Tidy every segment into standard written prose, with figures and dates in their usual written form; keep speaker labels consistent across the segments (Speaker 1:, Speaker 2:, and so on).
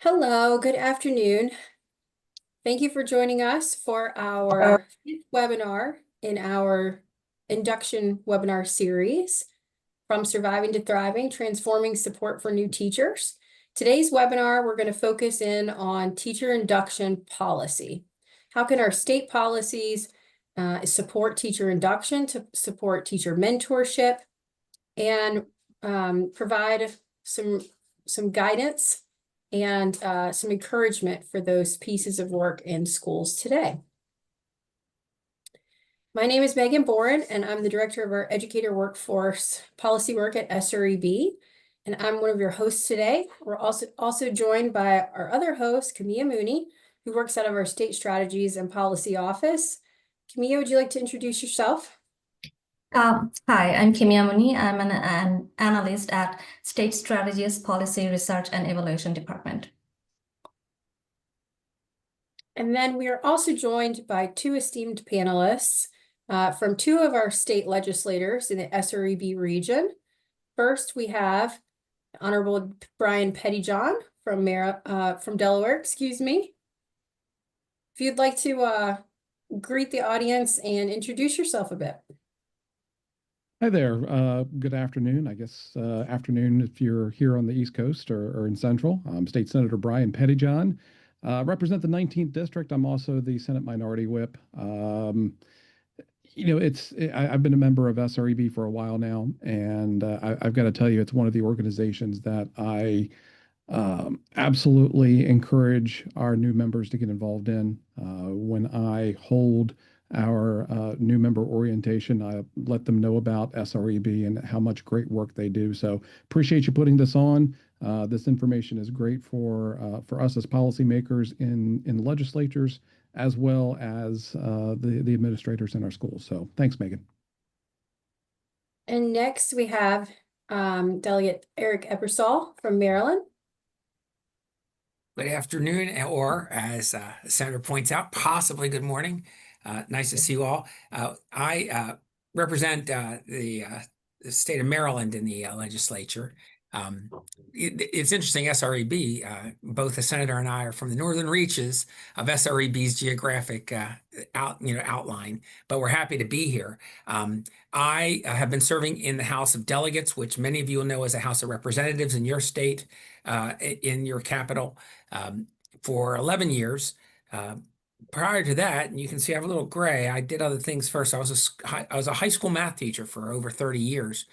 Speaker 1: Hello, good afternoon. Thank you for joining us for our fifth webinar in our induction webinar series, From Surviving to Thriving, Transforming Support for New Teachers. Today's webinar, we're going to focus in on teacher induction policy. How can our state policies support teacher induction, to support teacher mentorship, and provide some guidance and some encouragement for those pieces of work in schools today. My name is Megan Boren, and I'm the director of our educator workforce policy work at SREB, and I'm one of your hosts today. We're also joined by our other host, Camilla Mooney, who works out of our state strategies and policy office. Camilla, would you like to introduce yourself?
Speaker 2: Hi, I'm Kimia Muni. I'm an analyst at State Strategies, Policy Research and Evaluation Department.
Speaker 1: And then we are also joined by two esteemed panelists from two of our state legislators in the SREB region. First, we have Honorable Brian Pettyjohn from Delaware, excuse me. If you'd like to greet the audience and introduce yourself a bit.
Speaker 3: Hi there. Good afternoon. I guess afternoon if you're here on the East Coast or in Central. I'm State Senator Brian Pettyjohn. Represent the 19th District. I'm also the Senate Minority Whip. I've been a member of SREB for a while now, and I've got to tell you, it's one of the organizations that I absolutely encourage our new members to get involved in. When I hold our new member orientation, I let them know about SREB and how much great work they do. So appreciate you putting this on. This information is great for us as policymakers in legislatures, as well as the administrators in our schools. So thanks, Megan.
Speaker 1: And next we have Delegate Eric Ebersol from Maryland.
Speaker 4: Good afternoon, or as the Senator points out, possibly good morning. Nice to see you all. I represent the state of Maryland in the legislature. It's interesting, SREB, both the senator and I are from the northern reaches of SREB's geographic outline, but we're happy to be here. I have been serving in the House of Delegates, which many of you will know as a House of Representatives in your state, in your capital, for 11 years. Prior to that, and you can see I have a little gray, I did other things first. I was a high school math teacher for over 30 years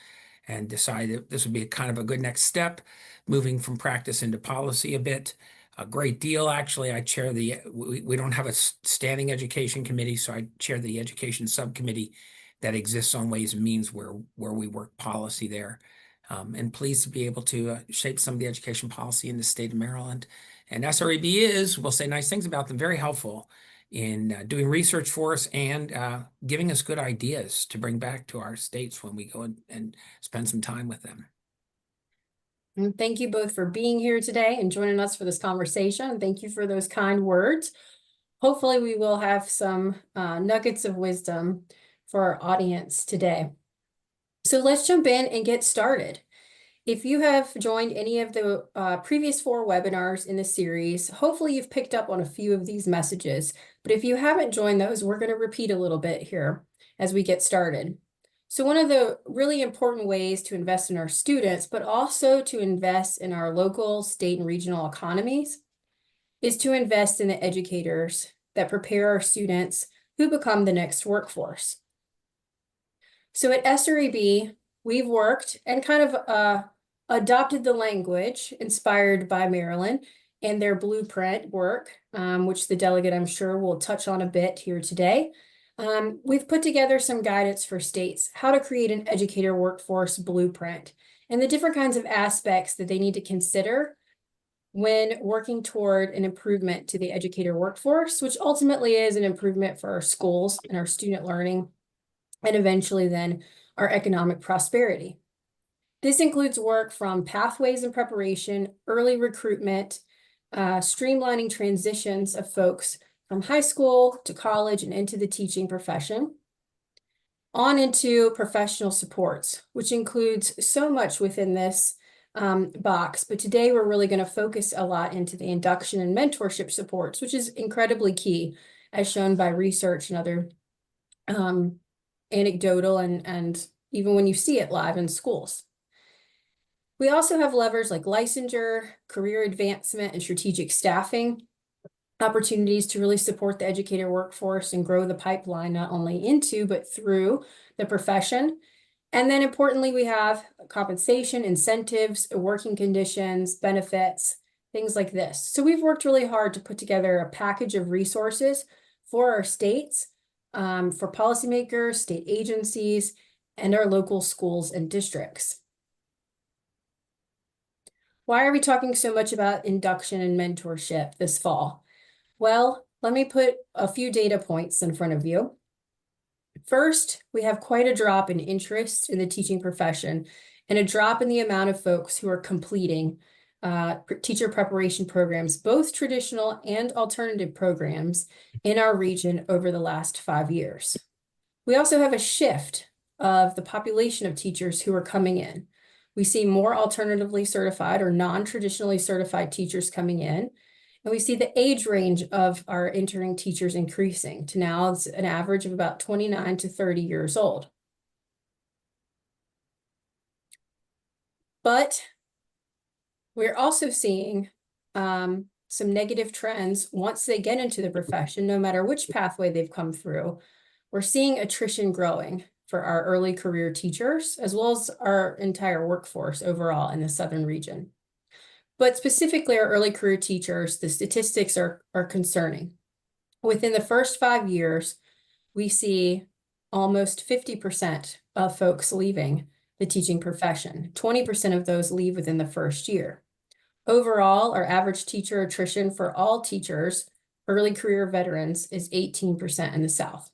Speaker 4: and decided this would be kind of a good next step, moving from practice into policy a bit. A great deal, actually. I chair we don't have a standing education committee, so I chair the education subcommittee that exists on Ways and Means where we work policy there. And pleased to be able to shape some of the education policy in the state of Maryland. And SREB is, we'll say nice things about them, very helpful in doing research for us and giving us good ideas to bring back to our states when we go and spend some time with them.
Speaker 1: And thank you both for being here today and joining us for this conversation. Thank you for those kind words. Hopefully we will have some nuggets of wisdom for our audience today. So let's jump in and get started. If you have joined any of the previous 4 webinars in the series, hopefully you've picked up on a few of these messages. But if you haven't joined those, we're going to repeat a little bit here as we get started. So one of the really important ways to invest in our students, but also to invest in our local, state, and regional economies, is to invest in the educators that prepare our students who become the next workforce. So at SREB, we've worked and kind of adopted the language inspired by Maryland and their blueprint work, which the delegate, I'm sure, will touch on a bit here today. We've put together some guidance for states, how to create an educator workforce blueprint, and the different kinds of aspects that they need to consider when working toward an improvement to the educator workforce, which ultimately is an improvement for our schools and our student learning, and eventually then our economic prosperity. This includes work from pathways and preparation, early recruitment, streamlining transitions of folks from high school to college and into the teaching profession, on into professional supports, which includes so much within this box, but today we're really going to focus a lot into the induction and mentorship supports, which is incredibly key, as shown by research and other anecdotal and even when you see it live in schools. We also have levers like licensure, career advancement, and strategic staffing opportunities to really support the educator workforce and grow the pipeline not only into but through the profession. And then importantly, we have compensation, incentives, working conditions, benefits, things like this. So we've worked really hard to put together a package of resources for our states, for policymakers, state agencies, and our local schools and districts. Why are we talking so much about induction and mentorship this fall? Well, let me put a few data points in front of you. First, we have quite a drop in interest in the teaching profession and a drop in the amount of folks who are completing teacher preparation programs, both traditional and alternative programs in our region over the last 5 years. We also have a shift of the population of teachers who are coming in. We see more alternatively certified or non-traditionally certified teachers coming in. And we see the age range of our entering teachers increasing to now it's an average of about 29 to 30 years old. But we're also seeing some negative trends once they get into the profession, no matter which pathway they've come through. We're seeing attrition growing for our early career teachers, as well as our entire workforce overall in the Southern region. But specifically our early career teachers, the statistics are concerning. Within the first 5 years, we see almost 50% of folks leaving the teaching profession. 20% of those leave within the first year. Overall, our average teacher attrition for all teachers, early career veterans, is 18% in the South.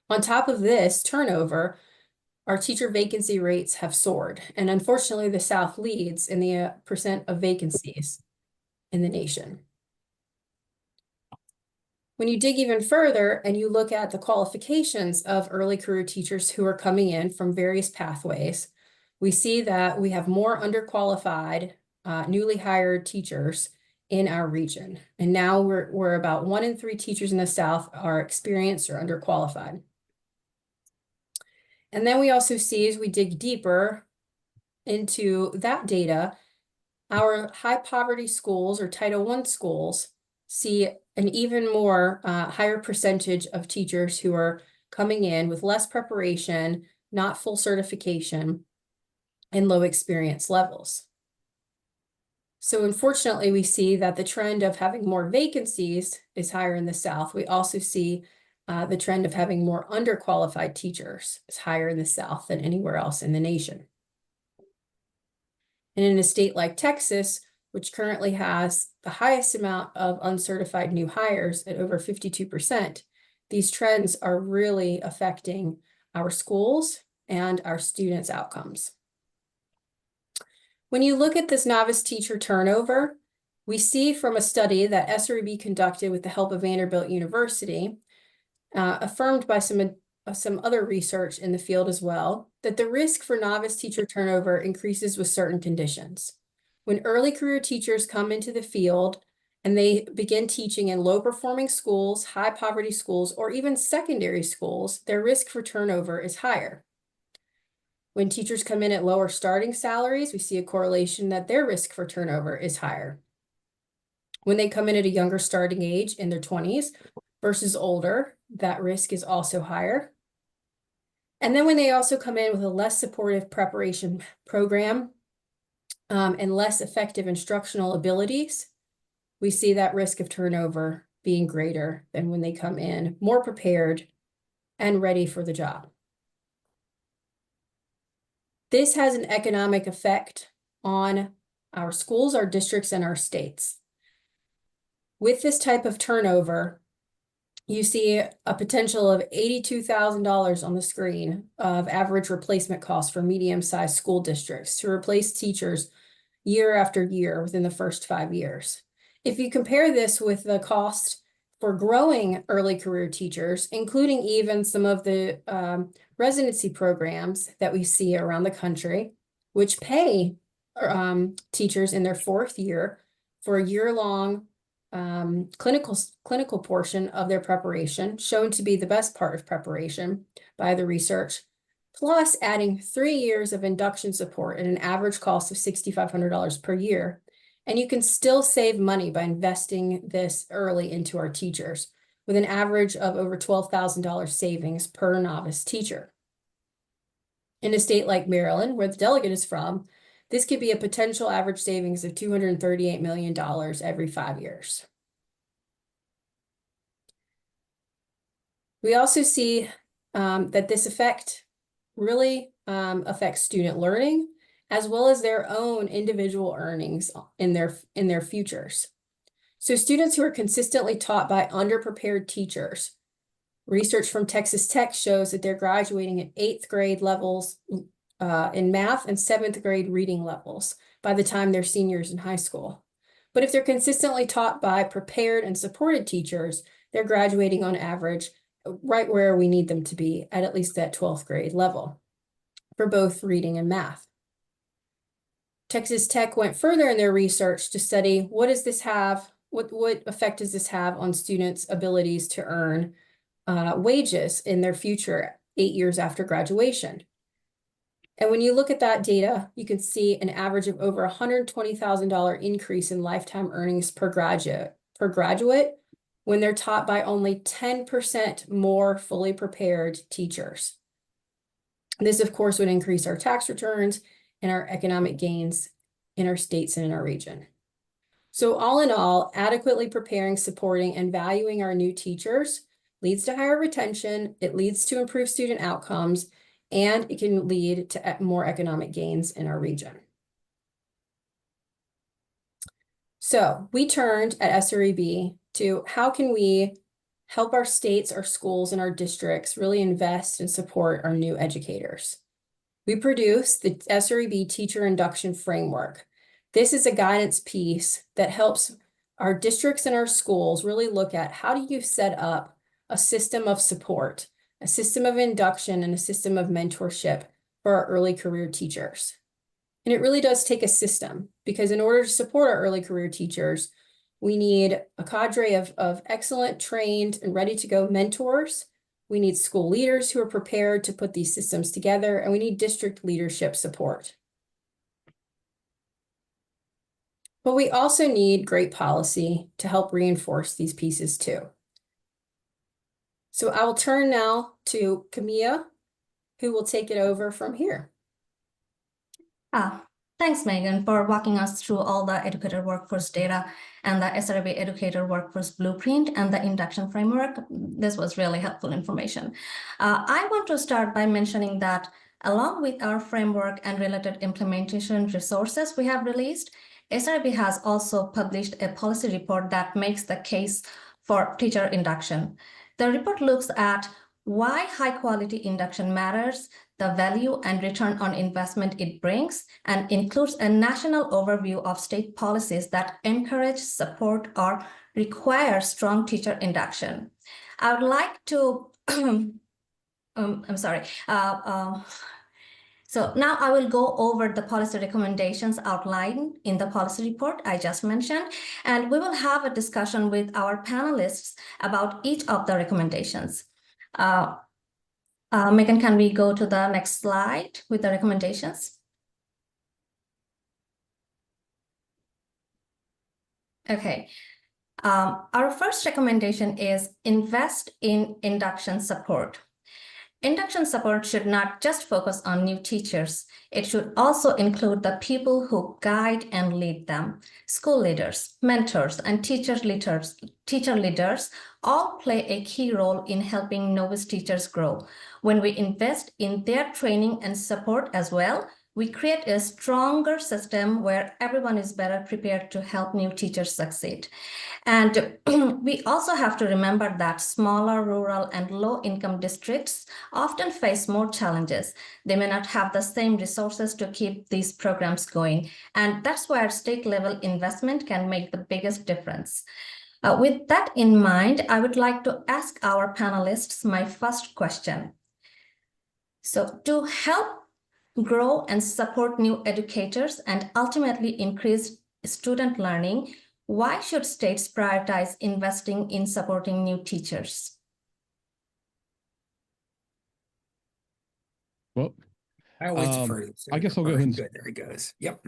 Speaker 1: On top of this turnover, our teacher vacancy rates have soared, and unfortunately, the South leads in the percent of vacancies in the nation. When you dig even further and you look at the qualifications of early career teachers who are coming in from various pathways, we see that we have more underqualified, newly hired teachers in our region. And now we're about 1 in 3 teachers in the South are experienced or underqualified. And then we also see, as we dig deeper into that data, our high poverty schools or Title I schools see an even more higher percentage of teachers who are coming in with less preparation, not full certification, and low experience levels. So unfortunately, we see that the trend of having more vacancies is higher in the South. We also see the trend of having more underqualified teachers is higher in the South than anywhere else in the nation. And in a state like Texas, which currently has the highest amount of uncertified new hires at over 52%, these trends are really affecting our schools and our students' outcomes. When you look at this novice teacher turnover, we see from a study that SREB conducted with the help of Vanderbilt University, affirmed by some other research in the field as well, that the risk for novice teacher turnover increases with certain conditions. When early career teachers come into the field and they begin teaching in low-performing schools, high poverty schools, or even secondary schools, their risk for turnover is higher. When teachers come in at lower starting salaries, we see a correlation that their risk for turnover is higher. When they come in at a younger starting age in their 20s versus older, that risk is also higher. And then when they also come in with a less supportive preparation program and less effective instructional abilities, we see that risk of turnover being greater than when they come in more prepared and ready for the job. This has an economic effect on our schools, our districts, and our states. With this type of turnover, you see a potential of $82,000 on the screen of average replacement costs for medium-sized school districts to replace teachers year after year within the first 5 years. If you compare this with the cost for growing early career teachers, including even some of the residency programs that we see around the country, which pay teachers in their 4th year for a year-long clinical portion of their preparation, shown to be the best part of preparation by the research, plus adding 3 years of induction support at an average cost of $6,500 per year. And you can still save money by investing this early into our teachers, with an average of over $12,000 savings per novice teacher. In a state like Maryland, where the delegate is from, this could be a potential average savings of $238 million every 5 years. We also see that this effect really affects student learning, as well as their own individual earnings in their futures. So students who are consistently taught by underprepared teachers, research from Texas Tech shows that they're graduating at 8th grade levels in math and 7th grade reading levels by the time they're seniors in high school. But if they're consistently taught by prepared and supported teachers, they're graduating on average right where we need them to be at least that 12th grade level for both reading and math. Texas Tech went further in their research to study what does this have, what effect does this have on students' abilities to earn wages in their future 8 years after graduation. And when you look at that data, you can see an average of over $120,000 increase in lifetime earnings per graduate when they're taught by only 10% more fully prepared teachers. This, of course, would increase our tax returns and our economic gains in our states and in our region. So all in all, adequately preparing, supporting, and valuing our new teachers leads to higher retention, it leads to improved student outcomes, and it can lead to more economic gains in our region. So we turned at SREB to how can we help our states, our schools, and our districts really invest and support our new educators. We produced the SREB Teacher Induction Framework. This is a guidance piece that helps our districts and our schools really look at how do you set up a system of support, a system of induction, and a system of mentorship for our early career teachers. And it really does take a system, because in order to support our early career teachers, we need a cadre of excellent, trained, and ready to go mentors. We need school leaders who are prepared to put these systems together, and we need district leadership support. But we also need great policy to help reinforce these pieces too. So I will turn now to Camilla, who will take it over from here.
Speaker 2: Thanks, Megan, for walking us through all the educator workforce data and the SREB educator workforce blueprint and the induction framework. This was really helpful information. I want to start by mentioning that along with our framework and related implementation resources we have released, SREB has also published a policy report that makes the case for teacher induction. The report looks at why high-quality induction matters, the value and return on investment it brings, and includes a national overview of state policies that encourage, support, or require strong teacher induction. I would like to, so now I will go over the policy recommendations outlined in the policy report I just mentioned, and we will have a discussion with our panelists about each of the recommendations. Megan, can we go to the next slide with the recommendations? Okay. Our first recommendation is invest in induction support. Induction support should not just focus on new teachers. It should also include the people who guide and lead them. School leaders, mentors, and teacher leaders all play a key role in helping novice teachers grow. When we invest in their training and support as well, we create a stronger system where everyone is better prepared to help new teachers succeed. And we also have to remember that smaller rural and low-income districts often face more challenges. They may not have the same resources to keep these programs going. And that's where state-level investment can make the biggest difference. With that in mind, I would like to ask our panelists my first question. So to help grow and support new educators, and ultimately increase student learning, why should states prioritize investing in supporting new teachers?
Speaker 3: Well,
Speaker 4: I always defer to the
Speaker 3: I guess
Speaker 4: senator.
Speaker 3: I'll go ahead and
Speaker 4: Good, there he goes. Yep.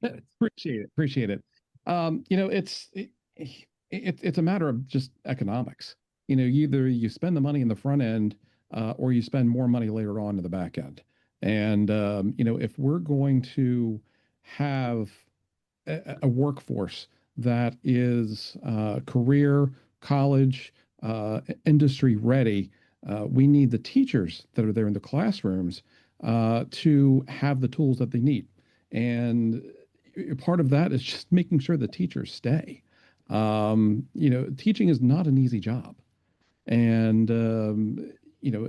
Speaker 3: appreciate it. Appreciate it. You know, it's a matter of just economics. You know, either you spend the money in the front end, or you spend more money later on in the back end. And you know, if we're going to have a workforce that is career, college, industry ready, we need the teachers that are there in the classrooms to have the tools that they need. And part of that is just making sure the teachers stay. You know, teaching is not an easy job. And, you know,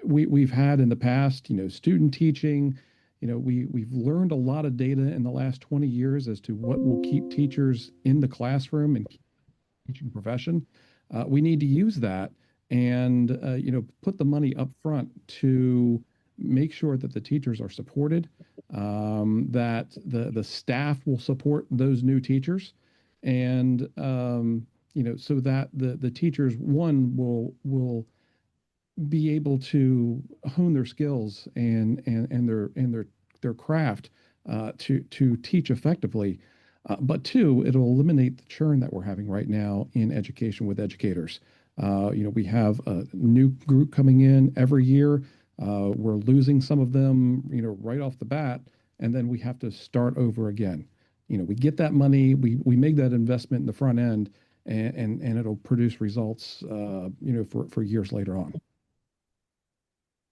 Speaker 3: we've had in the past, you know, student teaching. You know, we've learned a lot of data in the last 20 years as to what will keep teachers in the classroom and keep the teaching profession. We need to use that and, you know, put the money up front to make sure that the teachers are supported, that the staff will support those new teachers, and you know, so that the teachers, one, will be able to hone their skills and their craft, to teach effectively. But two, it'll eliminate the churn that we're having right now in education with educators. You know, we have a new group coming in every year. We're losing some of them, you know, right off the bat, and then we have to start over again. You know, we get that money, we make that investment in the front end, and it'll produce results, you know, for years later on.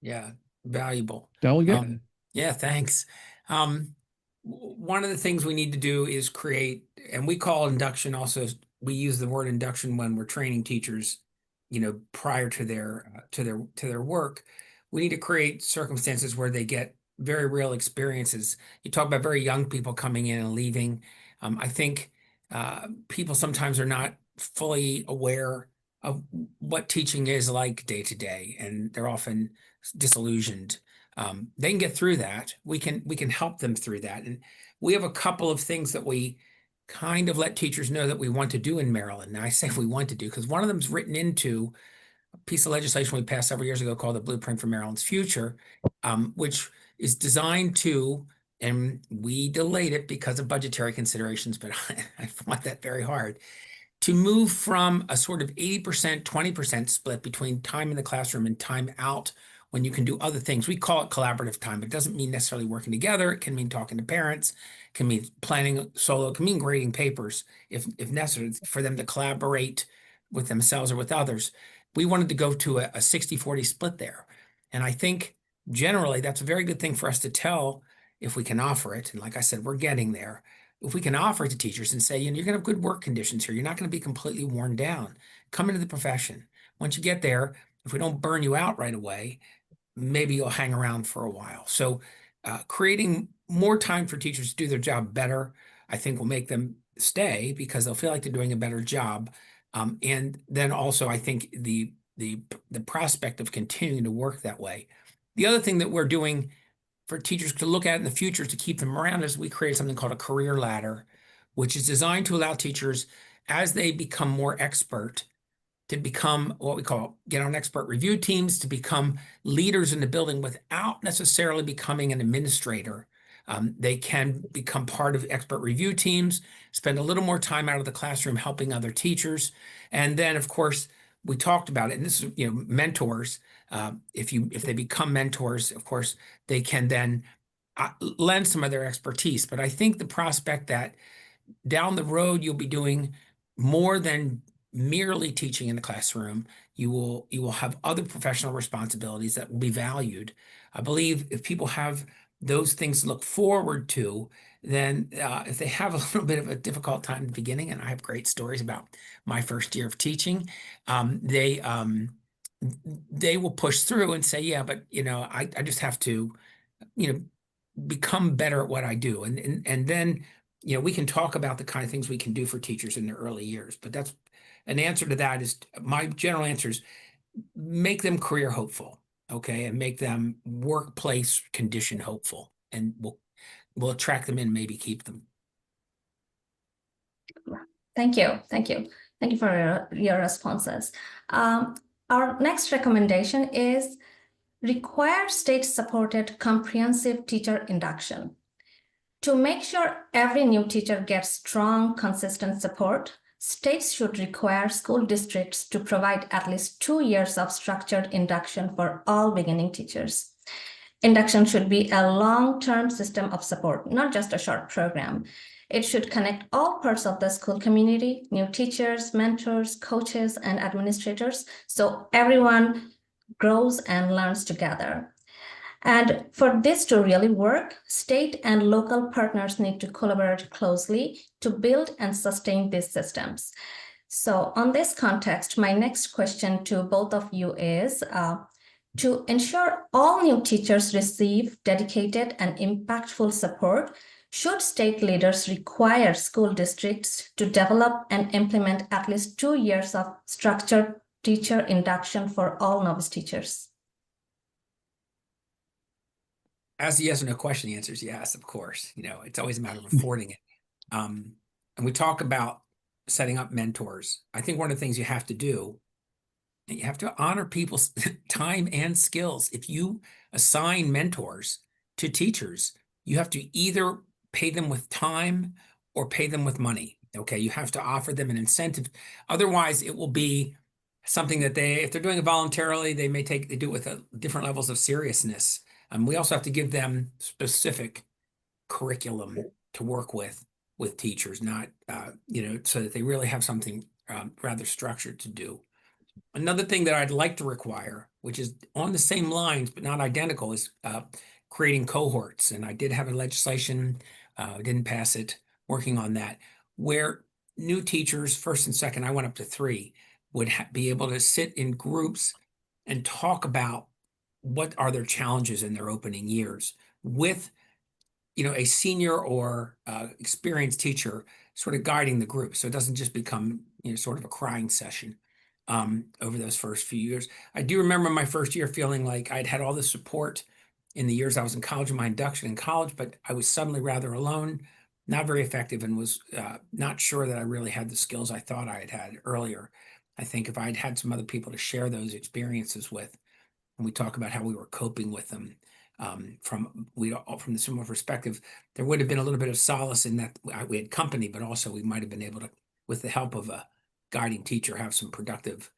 Speaker 4: Yeah, valuable.
Speaker 3: Delegate?
Speaker 4: Yeah, thanks. One of the things we need to do is create, and we call induction also, we use the word induction when we're training teachers, you know, prior to their work. We need to create circumstances where they get very real experiences. You talk about very young people coming in and leaving. I think people sometimes are not fully aware of what teaching is like day to day, and they're often disillusioned. They can get through that. We can help them through that. And we have a couple of things that we kind of let teachers know that we want to do in Maryland. Now I say we want to do because one of them is written into a piece of legislation we passed several years ago called the Blueprint for Maryland's Future, which is designed to, and we delayed it because of budgetary considerations, but I fought that very hard, to move from a sort of 80%, 20% split between time in the classroom and time out when you can do other things. We call it collaborative time, but it doesn't mean necessarily working together. It can mean talking to parents, it can mean planning solo, it can mean grading papers if necessary for them to collaborate with themselves or with others. We wanted to go to a 60-40 split there. And I think generally that's a very good thing for us to tell if we can offer it. And like I said, we're getting there. If we can offer it to teachers and say, you know, you're going to have good work conditions here. You're not going to be completely worn down. Come into the profession. Once you get there, if we don't burn you out right away, maybe you'll hang around for a while. So creating more time for teachers to do their job better, I think will make them stay because they'll feel like they're doing a better job. And then also, I think the prospect of continuing to work that way. The other thing that we're doing for teachers to look at in the future to keep them around is we created something called a career ladder, which is designed to allow teachers, as they become more expert, to become what we call get on expert review teams, to become leaders in the building without necessarily becoming an administrator. They can become part of expert review teams, spend a little more time out of the classroom helping other teachers. And then, of course, we talked about it, and this is, you know, mentors. If they become mentors, of course, they can then lend some of their expertise. But I think the prospect that down the road you'll be doing more than merely teaching in the classroom, you will have other professional responsibilities that will be valued. I believe if people have those things to look forward to, then if they have a little bit of a difficult time at the beginning, and I have great stories about my first year of teaching, they will push through and say, yeah, but you know, I just have to, you know, become better at what I do. And then, you know, we can talk about the kind of things we can do for teachers in their early years, but that's an answer to that is my general answer is make them career hopeful. okay, and make them workplace condition hopeful, and we'll attract them and maybe keep them.
Speaker 2: Thank you. Thank you. Thank you for your responses. Our next recommendation is require state-supported comprehensive teacher induction. To make sure every new teacher gets strong, consistent support, states should require school districts to provide at least 2 years of structured induction for all beginning teachers. Induction should be a long-term system of support, not just a short program. It should connect all parts of the school community, new teachers, mentors, coaches, and administrators, so everyone grows and learns together. And for this to really work, state and local partners need to collaborate closely to build and sustain these systems. So on this context, my next question to both of you is, to ensure all new teachers receive dedicated and impactful support, should state leaders require school districts to develop and implement at least 2 years of structured teacher induction for all novice teachers?
Speaker 4: As a yes or no question, the answer is yes, of course. It's always a matter of affording it. And we talk about setting up mentors. I think one of the things you have to do, you have to honor people's time and skills. If you assign mentors to teachers, you have to either pay them with time or pay them with money. Okay, you have to offer them an incentive. Otherwise, it will be something that if they're doing it voluntarily, they do it with different levels of seriousness. We also have to give them specific curriculum to work with teachers, not, so that they really have something rather structured to do. Another thing that I'd like to require, which is on the same lines but not identical, is creating cohorts. And I did have a legislation, didn't pass it, working on that, where new teachers, first and second, I went up to 3, would be able to sit in groups and talk about what are their challenges in their opening years with, a senior or experienced teacher sort of guiding the group. So it doesn't just become, sort of a crying session over those first few years. I do remember my first year feeling like I'd had all the support in the years I was in college and my induction in college, but I was suddenly rather alone, not very effective, and was not sure that I really had the skills I thought I had had earlier. I think if I'd had some other people to share those experiences with, and we talk about how we were coping with them from the similar perspective, there would have been a little bit of solace in that we had company, but also we might have been able to, with the help of a guiding teacher, have some productive,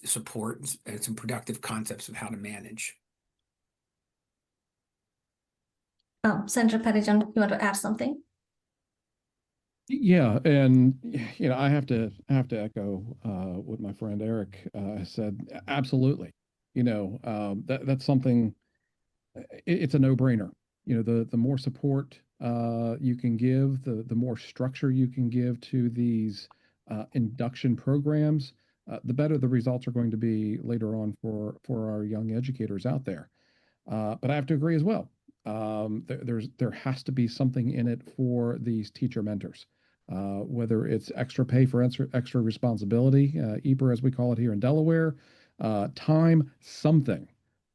Speaker 4: support and some productive concepts of how to manage.
Speaker 2: Senator Pettyjohn, you want to add something?
Speaker 3: Yeah, and I have to echo what my friend Eric said. Absolutely, that's something. It's a no-brainer. The more support you can give, the more structure you can give to these induction programs, the better the results are going to be later on for our young educators out there. But I have to agree as well. There has to be something in it for these teacher mentors, whether it's extra pay for extra responsibility, EPR as we call it here in Delaware, time, something.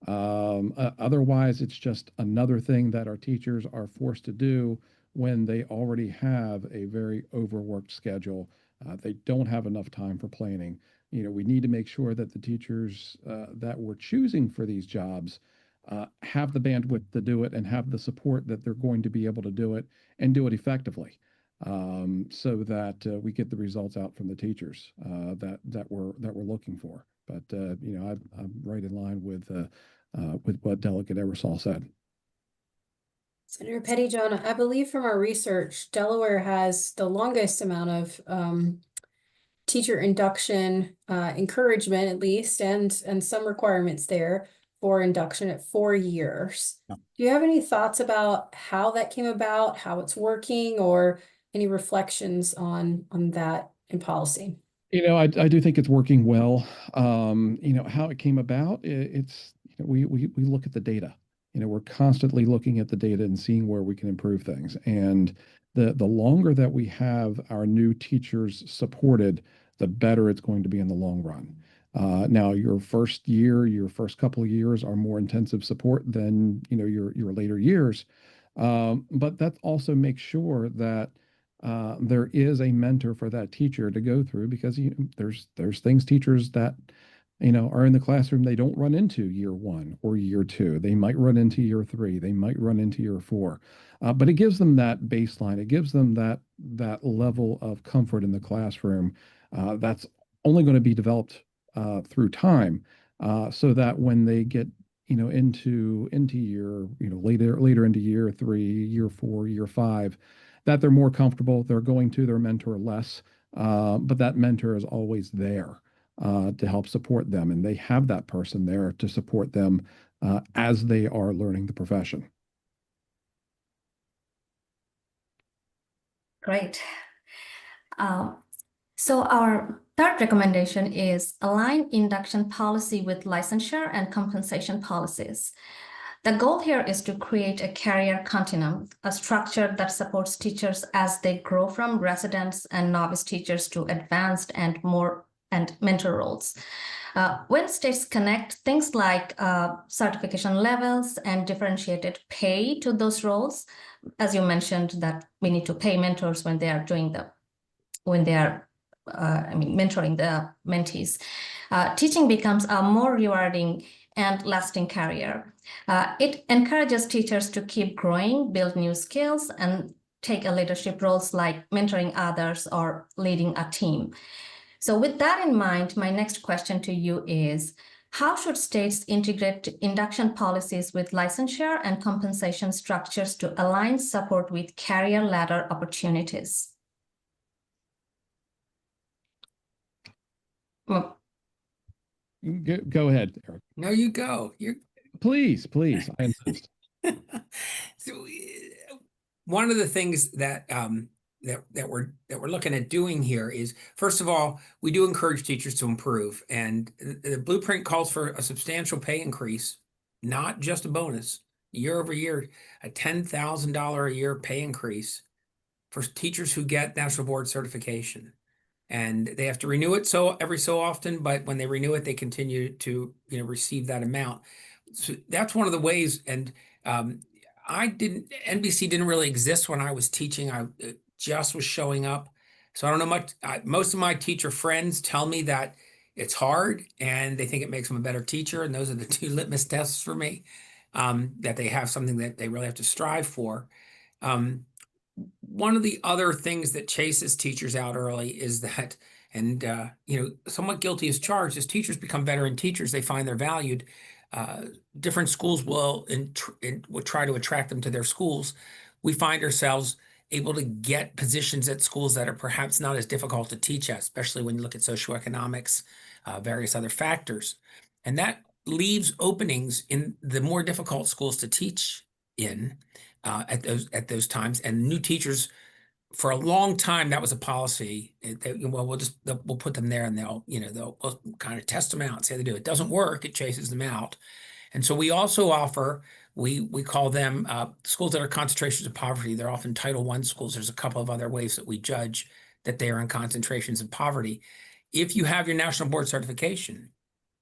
Speaker 3: Otherwise, it's just another thing that our teachers are forced to do when they already have a very overworked schedule. They don't have enough time for planning. We need to make sure that the teachers that we're choosing for these jobs have the bandwidth to do it and have the support that they're going to be able to do it and do it effectively, so that we get the results out from the teachers that we're looking for. But I'm right in line with what Delegate Eversole said.
Speaker 1: Senator Pettyjohn, I believe from our research, Delaware has the longest amount of teacher induction encouragement, at least, and some requirements there for induction at 4 years.
Speaker 3: Yeah.
Speaker 1: Do you have any thoughts about how that came about, how it's working, or any reflections on that in policy?
Speaker 3: I do think it's working well. How it came about, it's we look at the data. We're constantly looking at the data and seeing where we can improve things. And the longer that we have our new teachers supported, the better it's going to be in the long run. Now, your first year, your first couple of years are more intensive support than your later years, but that also makes sure that there is a mentor for that teacher to go through, because there's things teachers that are in the classroom they don't run into year one or year two. They might run into year three. They might run into year four. But it gives them that baseline. It gives them that level of comfort in the classroom that's only going to be developed through time, so that when they get into year later into year three, year four, year five, that they're more comfortable. They're going to their mentor less, but that mentor is always there to help support them, and they have that person there to support them as they are learning the profession.
Speaker 2: Great. So our third recommendation is align induction policy with licensure and compensation policies. The goal here is to create a career continuum, a structure that supports teachers as they grow from residents and novice teachers to advanced and mentor roles. When states connect things like certification levels and differentiated pay to those roles, as you mentioned, that we need to pay mentors when they are mentoring the mentees, teaching becomes a more rewarding and lasting career. It encourages teachers to keep growing, build new skills, and take leadership roles like mentoring others or leading a team. So with that in mind, my next question to you is, how should states integrate induction policies with licensure and compensation structures to align support with career ladder opportunities?
Speaker 3: Go ahead, Eric.
Speaker 4: No, you go.
Speaker 3: Please, I insist.
Speaker 4: So, one of the things that we're looking at doing here is, first of all, we do encourage teachers to improve, and the blueprint calls for a substantial pay increase, not just a bonus, year over year, a $10,000 a year pay increase for teachers who get national board certification. And they have to renew it every so often, but when they renew it, they continue to receive that amount. So that's one of the ways. And NBC didn't really exist when I was teaching. It just was showing up. So I don't know much. Most of my teacher friends tell me that it's hard and they think it makes them a better teacher. And those are the two litmus tests for me, that they have something that they really have to strive for. One of the other things that chases teachers out early is that, and somewhat guilty as charged, as teachers become veteran teachers, they find they're valued. Different schools will try to attract them to their schools. We find ourselves able to get positions at schools that are perhaps not as difficult to teach at, especially when you look at socioeconomics, various other factors. And that leaves openings in the more difficult schools to teach in. At those times, and new teachers, for a long time, that was a policy. We'll put them there, and we'll kind of test them out, see how they do. It doesn't work; it chases them out. And so we also offer, we call them schools that are concentrations of poverty. They're often Title I schools. There's a couple of other ways that we judge that they are in concentrations of poverty. If you have your national board certification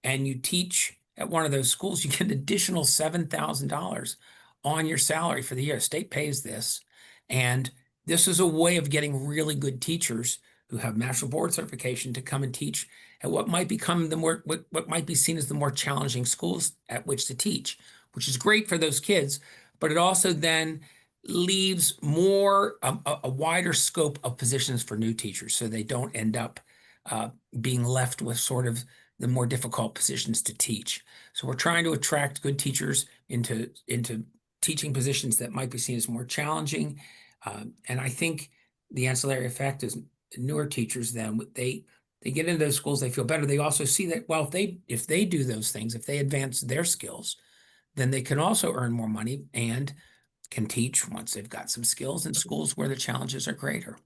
Speaker 4: and you teach at one of those schools, you get an additional $7,000 on your salary for the year. State pays this. And this is a way of getting really good teachers who have national board certification to come and teach at what might become what might be seen as the more challenging schools at which to teach, which is great for those kids, but it also then leaves a wider scope of positions for new teachers, so they don't end up being left with sort of the more difficult positions to teach. So we're trying to attract good teachers into teaching positions that might be seen as more challenging. And I think the ancillary effect is newer teachers, then they get into those schools, they feel better. They also see that, well, if they do those things, if they advance their skills, then they can also earn more money and can teach once they've got some skills in schools where the challenges are greater.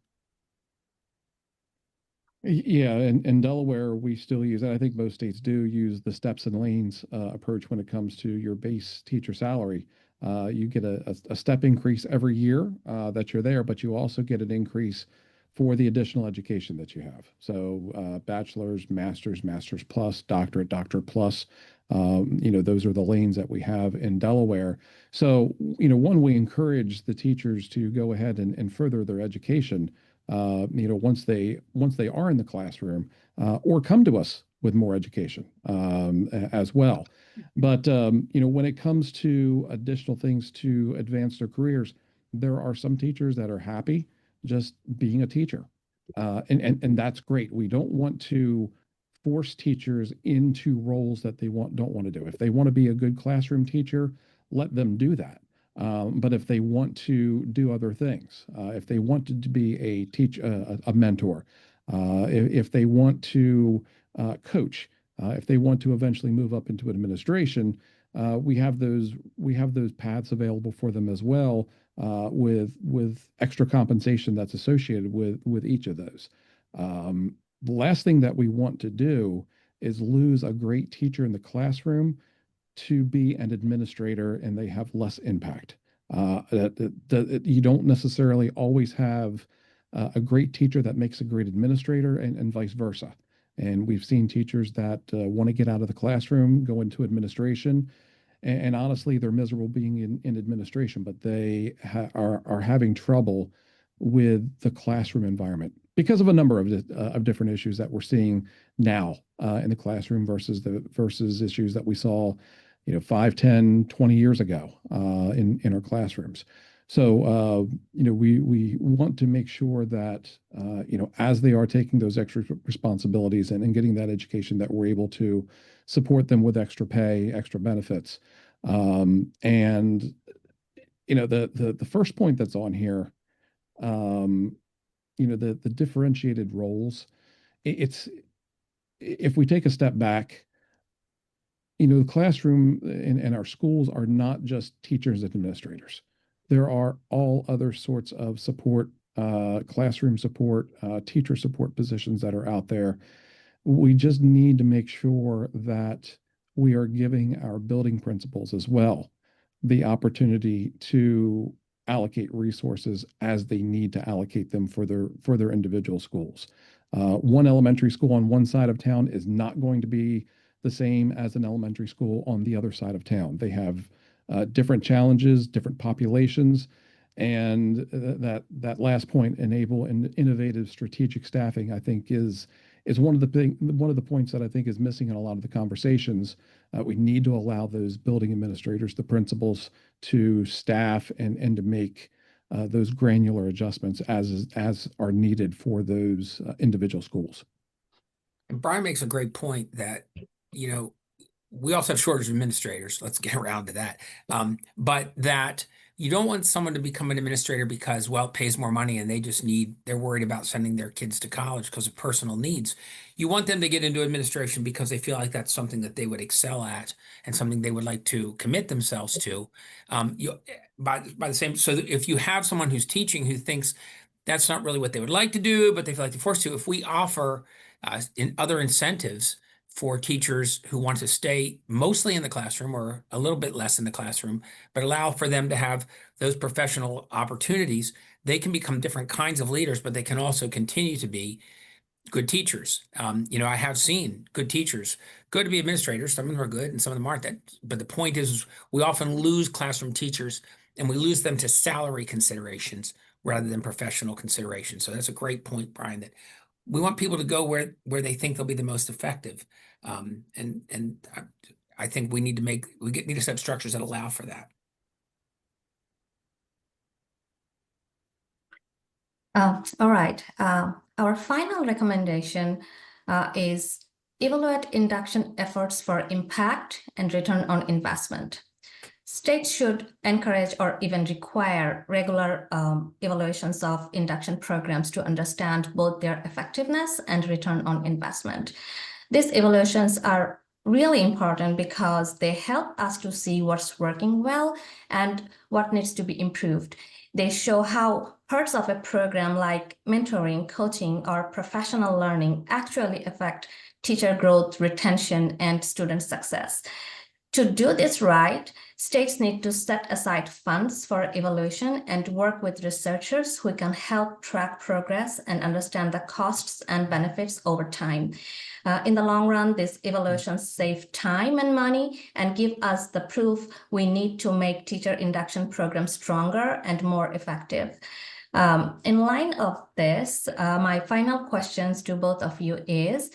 Speaker 3: Yeah, in Delaware, we still use, and I think most states do use, the steps and lanes approach when it comes to your base teacher salary. You get a step increase every year that you're there, but you also get an increase for the additional education that you have. So bachelor's, master's, master's plus, doctorate, doctorate plus, those are the lanes that we have in Delaware. So, one, we encourage the teachers to go ahead and further their education, once they are in the classroom, or come to us with more education as well. But, when it comes to additional things to advance their careers, there are some teachers that are happy just being a teacher. And that's great. We don't want to force teachers into roles that they don't want to do. If they want to be a good classroom teacher, let them do that. But if they want to do other things, if they want to be a mentor, if they want to coach, if they want to eventually move up into administration, we have those paths available for them as well, with extra compensation that's associated with each of those. The last thing that we want to do is lose a great teacher in the classroom to be an administrator and they have less impact. You don't necessarily always have a great teacher that makes a great administrator, and vice versa. And we've seen teachers that want to get out of the classroom, go into administration, and honestly, they're miserable being in administration, but they are having trouble with the classroom environment because of a number of different issues that we're seeing now in the classroom versus issues that we saw 5, 10, 20 years ago in our classrooms. So we want to make sure that as they are taking those extra responsibilities and getting that education, that we're able to support them with extra pay, extra benefits. And the first point that's on here, the differentiated roles, if we take a step back, the classroom and our schools are not just teachers and administrators. There are all other sorts of support, classroom support, teacher support positions that are out there. We just need to make sure that we are giving our building principals as well the opportunity to allocate resources as they need to allocate them for their individual schools. One elementary school on one side of town is not going to be the same as an elementary school on the other side of town. They have different challenges, different populations, and that last point, enable and innovative strategic staffing, I think is one of the points that I think is missing in a lot of the conversations. We need to allow those building administrators, the principals, to staff and to make those granular adjustments as are needed for those individual schools.
Speaker 4: And Brian makes a great point that, we also have shortage of administrators. Let's get around to that. But that you don't want someone to become an administrator because, well, it pays more money and they're worried about sending their kids to college because of personal needs. You want them to get into administration because they feel like that's something that they would excel at and something they would like to commit themselves to. By the same, so if you have someone who's teaching who thinks that's not really what they would like to do, but they feel like they're forced to, if we offer in other incentives for teachers who want to stay mostly in the classroom or a little bit less in the classroom, but allow for them to have those professional opportunities, they can become different kinds of leaders, but they can also continue to be good teachers. I have seen good teachers, good to be administrators. Some of them are good and some of them aren't. But the point is we often lose classroom teachers and we lose them to salary considerations rather than professional considerations. So that's a great point, Brian, that we want people to go where they think they'll be the most effective. And I think we need to set structures that allow for that.
Speaker 2: All right. Our final recommendation is evaluate induction efforts for impact and return on investment. States should encourage or even require regular evaluations of induction programs to understand both their effectiveness and return on investment. These evaluations are really important because they help us to see what's working well and what needs to be improved. They show how parts of a program like mentoring, coaching, or professional learning actually affect teacher growth, retention, and student success. To do this right, States need to set aside funds for evaluation and work with researchers who can help track progress and understand the costs and benefits over time. In the long run, these evaluations save time and money and give us the proof we need to make teacher induction programs stronger and more effective. In line of this, my final questions to both of you is,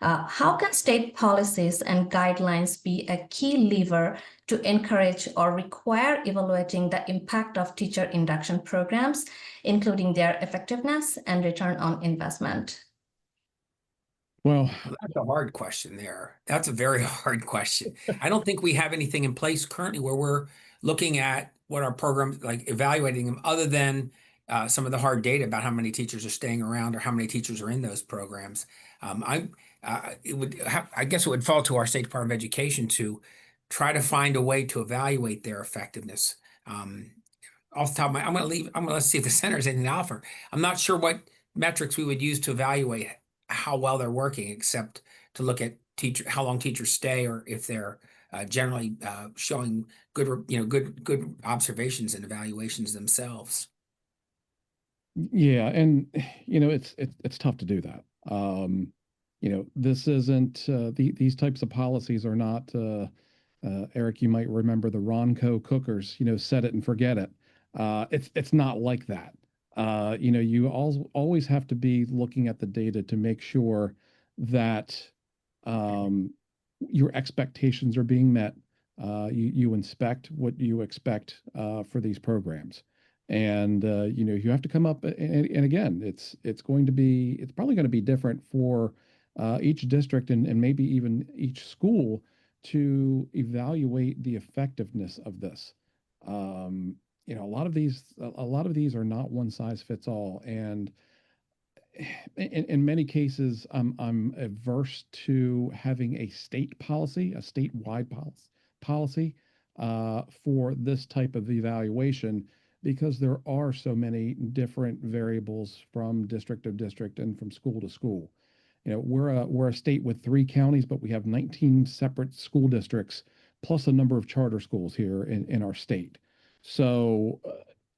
Speaker 2: how can state policies and guidelines be a key lever to encourage or require evaluating the impact of teacher induction programs, including their effectiveness and return on investment?
Speaker 3: Well,
Speaker 4: That's a hard question there. That's a very hard question. I don't think we have anything in place currently where we're looking at what our programs, like evaluating them, other than some of the hard data about how many teachers are staying around or how many teachers are in those programs. I guess it would fall to our State Department of Education to try to find a way to evaluate their effectiveness. Off the top of my, let's see if the center has anything to offer. I'm not sure what metrics we would use to evaluate how well they're working, except to look at how long teachers stay, or if they're generally showing good, good observations and evaluations themselves.
Speaker 3: yeah, and it's tough to do that. This isn't these types of policies are not. Eric, you might remember the Ronco cookers. Set it and forget it. It's not like that. You always have to be looking at the data to make sure that your expectations are being met. You inspect what you expect for these programs, and you have to come up. And again, it's probably going to be different for each district and maybe even each school to evaluate the effectiveness of this. A lot of these are not one size fits all, and in many cases, I'm averse to having a state policy, a statewide policy for this type of evaluation, because there are so many different variables from district to district and from school to school. We're a state with 3 counties, but we have 19 separate school districts, plus a number of charter schools here in our state. So,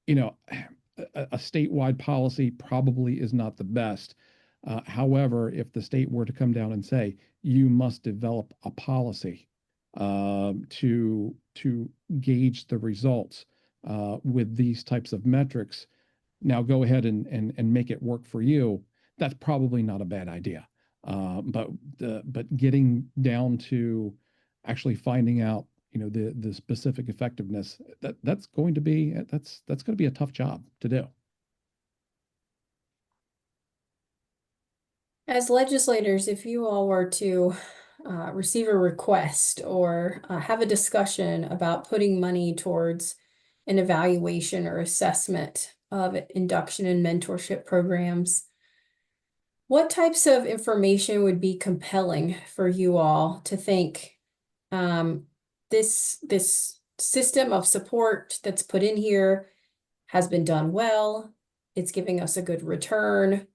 Speaker 3: a statewide policy probably is not the best. However, if the state were to come down and say, you must develop a policy to gauge the results with these types of metrics, now go ahead and make it work for you, that's probably not a bad idea. But getting down to actually finding out, the specific effectiveness, that's going to be a tough job to do.
Speaker 1: As legislators, if you all were to receive a request or have a discussion about putting money towards an evaluation or assessment of induction and mentorship programs, what types of information would be compelling for you all to think this system of support that's put in here has been done well, it's giving us a good return?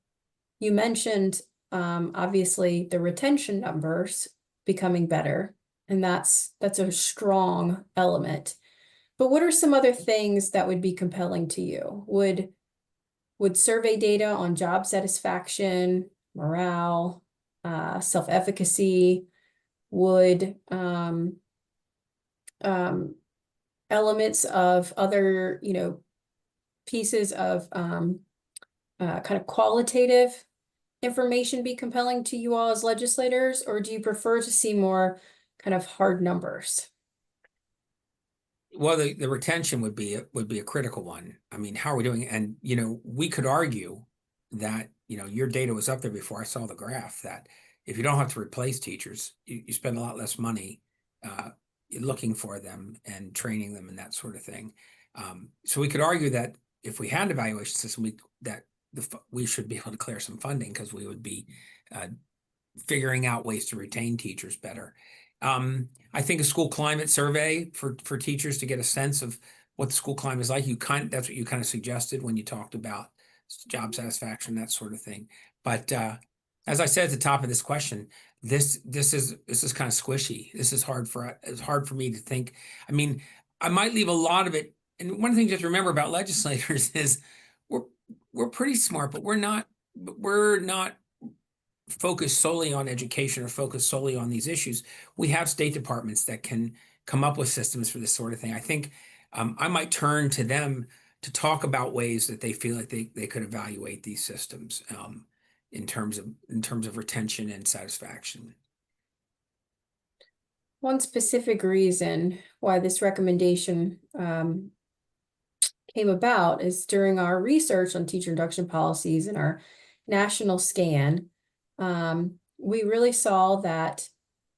Speaker 1: You mentioned obviously the retention numbers becoming better, and that's a strong element. But what are some other things that would be compelling to you? Would survey data on job satisfaction, morale, self-efficacy, would elements of other, pieces of kind of qualitative information be compelling to you all as legislators, or do you prefer to see more kind of hard numbers?
Speaker 4: Well, the retention would be a critical one. I mean, how are we doing? And we could argue that your data was up there before I saw the graph, that if you don't have to replace teachers, you spend a lot less money looking for them and training them and that sort of thing. So we could argue that if we had an evaluation system, we should be able to clear some funding, because we would be figuring out ways to retain teachers better. I think a school climate survey for teachers to get a sense of what the school climate is like. That's what you kind of suggested when you talked about job satisfaction, that sort of thing. But as I said at the top of this question, this is kind of squishy. This is hard for me to think. I mean, I might leave a lot of it. And one of the things you have to remember about legislators is we're pretty smart, but we're not focused solely on education or focused solely on these issues. We have state departments that can come up with systems for this sort of thing. I think I might turn to them to talk about ways that they feel like they could evaluate these systems in terms of retention and satisfaction.
Speaker 1: One specific reason why this recommendation came about is during our research on teacher induction policies and our national scan, we really saw that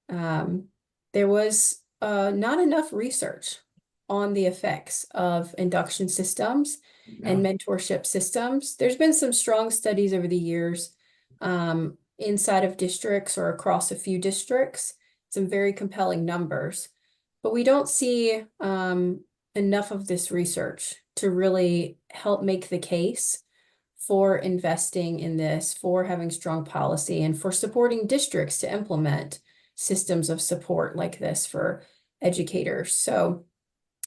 Speaker 1: there was not enough research on the effects of induction systems and mentorship systems. There's been some strong studies over the years inside of districts or across a few districts, some very compelling numbers, but we don't see enough of this research to really help make the case for investing in this, for having strong policy, and for supporting districts to implement systems of support like this for educators. So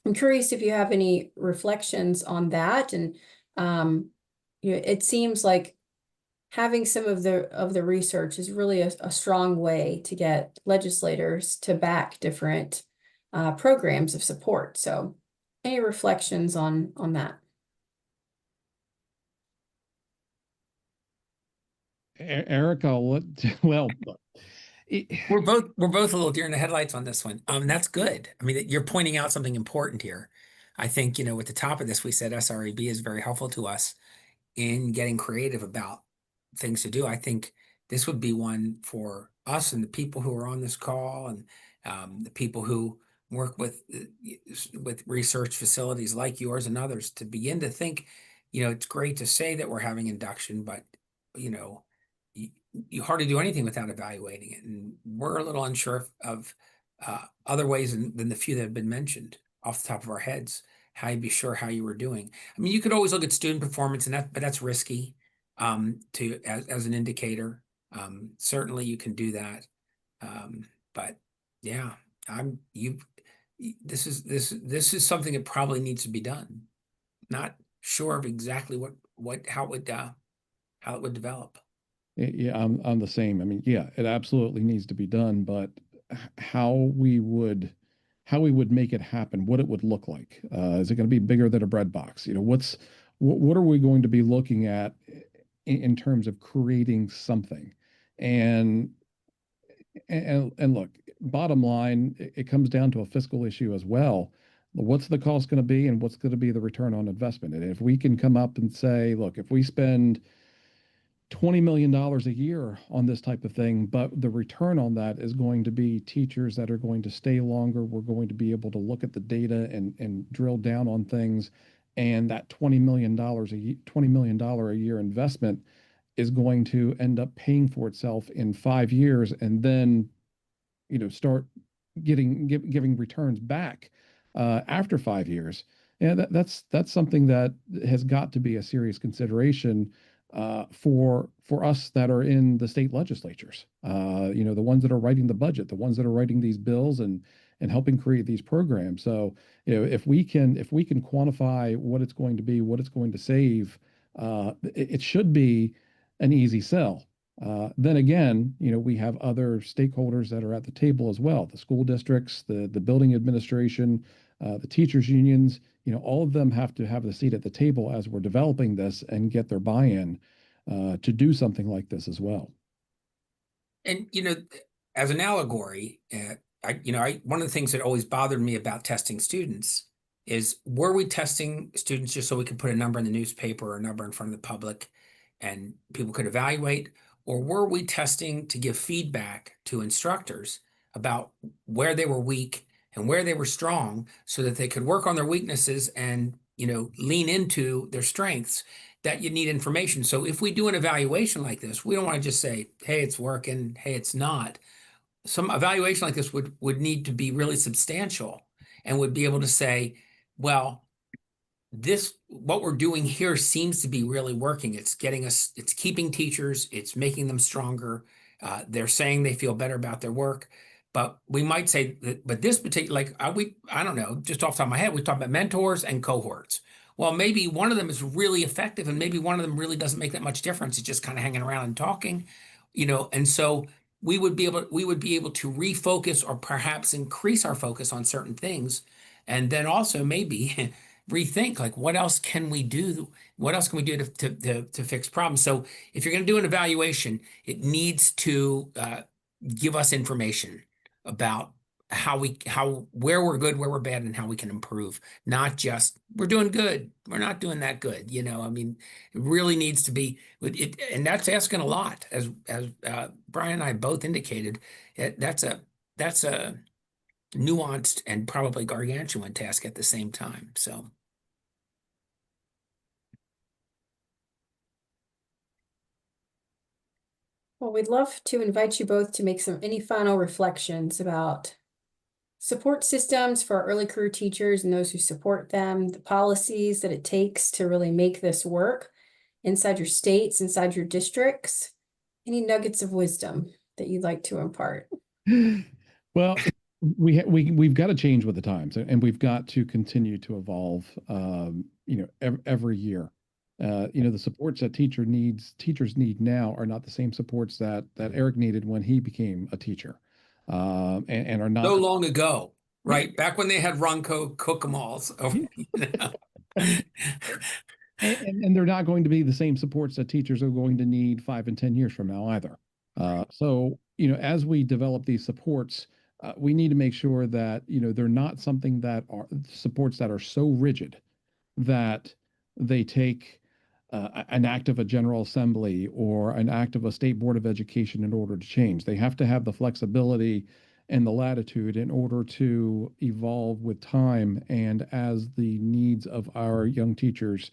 Speaker 1: I'm curious if you have any reflections on that. And it seems like having some of the research is really a strong way to get legislators to back different programs of support. So any reflections on that?
Speaker 3: Eric, I'll let, well,
Speaker 4: We're both a little deer in the headlights on this one. That's good. I mean, you're pointing out something important here. I think, at the top of this, we said SREB is very helpful to us in getting creative about things to do. I think this would be one for us and the people who are on this call and the people who work with research facilities like yours and others to begin to think, it's great to say that we're having induction, but, you hardly do anything without evaluating it. And we're a little unsure of other ways than the few that have been mentioned off the top of our heads, how you'd be sure how you were doing. I mean, you could always look at student performance but that's risky as an indicator. Certainly you can do that. But yeah, this is something that probably needs to be done. Not sure of exactly how it would develop.
Speaker 3: Yeah, I'm the same. I mean, yeah, it absolutely needs to be done, but how we would make it happen, what it would look like. Is it going to be bigger than a bread box? What are we going to be looking at in terms of creating something? And look, bottom line, it comes down to a fiscal issue as well. What's the cost going to be, and what's going to be the return on investment? And if we can come up and say, look, if we spend $20 million a year on this type of thing, but the return on that is going to be teachers that are going to stay longer. We're going to be able to look at the data and drill down on things. And that $20 million a year investment is going to end up paying for itself in 5 years, and then, start giving returns back after 5 years. And that's something that has got to be a serious consideration for us that are in the state legislatures, the ones that are writing the budget, the ones that are writing these bills and helping create these programs. So, if we can quantify what it's going to be, what it's going to save, it should be an easy sell. Then again, we have other stakeholders that are at the table as well: the school districts, the building administration, the teachers unions. All of them have to have the seat at the table as we're developing this and get their buy-in to do something like this as well.
Speaker 4: And, as an allegory, one of the things that always bothered me about testing students is, were we testing students just so we could put a number in the newspaper or a number in front of the public and people could evaluate? Or were we testing to give feedback to instructors about where they were weak and where they were strong, so that they could work on their weaknesses and, lean into their strengths? That you need information. So if we do an evaluation like this, we don't want to just say, hey, it's working, hey, it's not. Some evaluation like this would need to be really substantial and would be able to say, well, what we're doing here seems to be really working. It's keeping teachers, it's making them stronger. They're saying they feel better about their work. But we might say that, but this particular, like, I don't know, just off the top of my head, we talk about mentors and cohorts. Well, maybe one of them is really effective and maybe one of them really doesn't make that much difference. It's just kind of hanging around and talking, and so we would be able to refocus or perhaps increase our focus on certain things. And then also maybe rethink, like, what else can we do? What else can we do to fix problems? So if you're going to do an evaluation, it needs to give us information about where we're good, where we're bad, and how we can improve. Not just we're doing good, we're not doing that good. I mean, it really needs to be it, and that's asking a lot, as Brian and I both indicated. That's a nuanced and probably gargantuan task at the same time. So.
Speaker 1: Well, we'd love to invite you both to make any final reflections about support systems for our early career teachers and those who support them, the policies that it takes to really make this work inside your states, inside your districts. Any nuggets of wisdom that you'd like to impart?
Speaker 3: Well, we've got to change with the times, and we've got to continue to evolve. Every year. The supports that teachers need now are not the same supports that Eric needed when he became a teacher, and are not
Speaker 4: So long ago, right? Back when they had Runco cook-em-alls.
Speaker 3: And they're not going to be the same supports that teachers are going to need 5 and 10 years from now either. So, as we develop these supports, we need to make sure that, they're not something that are supports that are so rigid that they take an act of a General Assembly or an act of a State Board of Education in order to change. They have to have the flexibility and the latitude in order to evolve with time and as the needs of our young teachers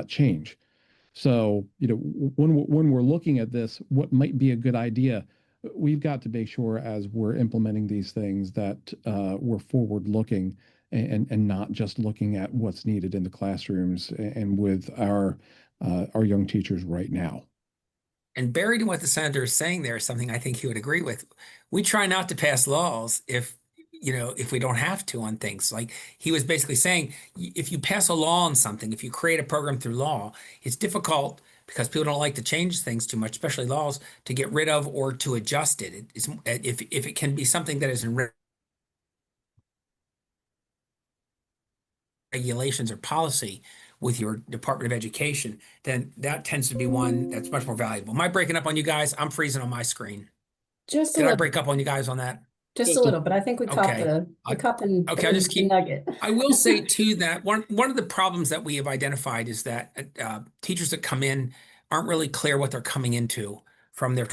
Speaker 3: change. So, when we're looking at this, what might be a good idea, we've got to make sure as we're implementing these things that we're forward looking and not just looking at what's needed in the classrooms and with our young teachers right now.
Speaker 4: And buried in what the senator is saying there is something I think he would agree with. We try not to pass laws if we don't have to on things. Like he was basically saying, if you pass a law on something, if you create a program through law, it's difficult because people don't like to change things too much, especially laws, to get rid of or to adjust it. If it can be something that is in regulations or policy with your Department of Education, then that tends to be one that's much more valuable. Am I breaking up on you guys? I'm freezing on my screen.
Speaker 1: Just a
Speaker 4: Did I
Speaker 1: little,
Speaker 4: break up on you guys on that?
Speaker 1: just a little, but I think we caught
Speaker 4: Okay.
Speaker 1: the
Speaker 4: Okay, I'll just keep
Speaker 1: nugget.
Speaker 4: I will say too that one of the problems that we have identified is that teachers that come in aren't really clear what they're coming into from their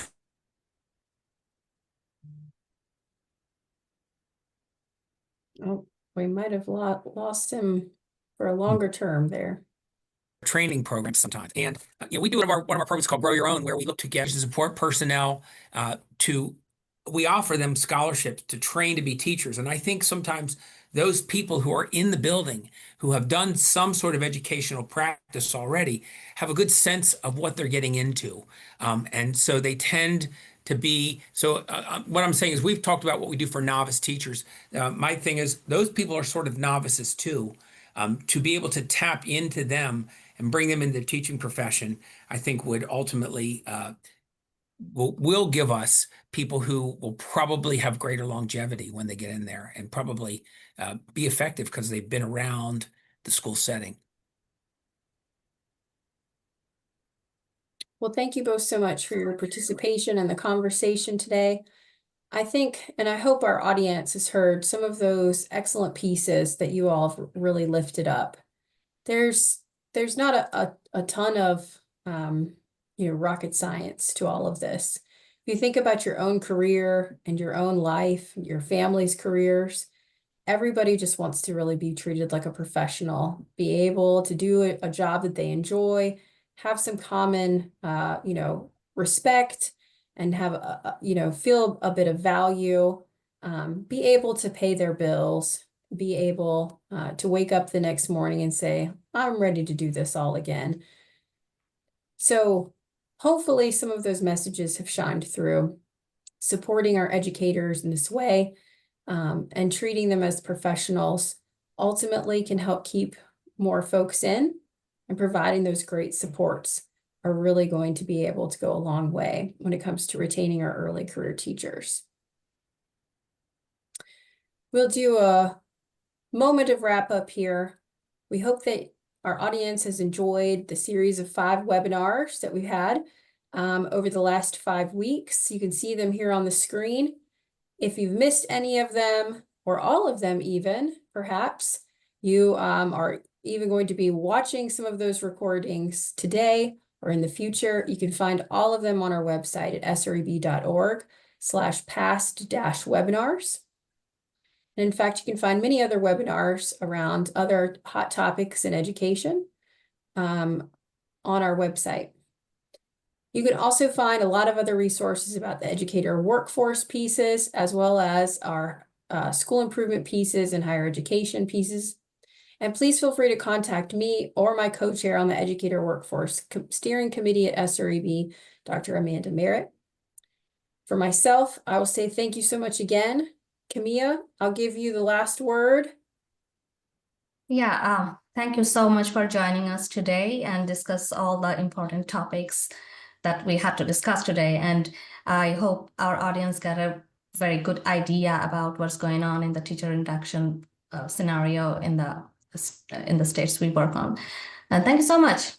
Speaker 1: Oh, we might have lost him for a longer term there.
Speaker 4: training programs sometimes. And we do one of our programs called Grow Your Own, where we look to get support personnel we offer them scholarships to train to be teachers. And I think sometimes those people who are in the building, who have done some sort of educational practice already, have a good sense of what they're getting into. And so they tend to be, what I'm saying is we've talked about what we do for novice teachers. My thing is those people are sort of novices too. To be able to tap into them and bring them into the teaching profession, I think would ultimately will give us people who will probably have greater longevity when they get in there and probably be effective because they've been around the school setting.
Speaker 1: Well, thank you both so much for your participation in the conversation today. I think, and I hope our audience has heard some of those excellent pieces that you all have really lifted up. There's not a ton of rocket science to all of this. If you think about your own career and your own life, your family's careers, everybody just wants to really be treated like a professional, be able to do a job that they enjoy, have some common, respect, and have feel a bit of value, be able to pay their bills, be able to wake up the next morning and say, I'm ready to do this all again. So hopefully some of those messages have shined through. supporting our educators in this way, and treating them as professionals ultimately can help keep more folks in, and providing those great supports are really going to be able to go a long way when it comes to retaining our early career teachers. We'll do a moment of wrap up here. We hope that our audience has enjoyed the series of 5 webinars that we've had over the last 5 weeks. You can see them here on the screen. If you've missed any of them, or all of them even, perhaps, you are even going to be watching some of those recordings today or in the future. You can find all of them on our website at sreb.org/past-webinars. And in fact, you can find many other webinars around other hot topics in education on our website. You can also find a lot of other resources about the educator workforce pieces, as well as our school improvement pieces and higher education pieces. And please feel free to contact me or my co-chair on the Educator Workforce Steering Committee at SREB, Dr. Amanda Merritt. For myself, I will say thank you so much again. Camilla, I'll give you the last word.
Speaker 2: Yeah, thank you so much for joining us today and discuss all the important topics that we had to discuss today. And I hope our audience got a very good idea about what's going on in the teacher induction scenario in the states we work on. And thank you so much.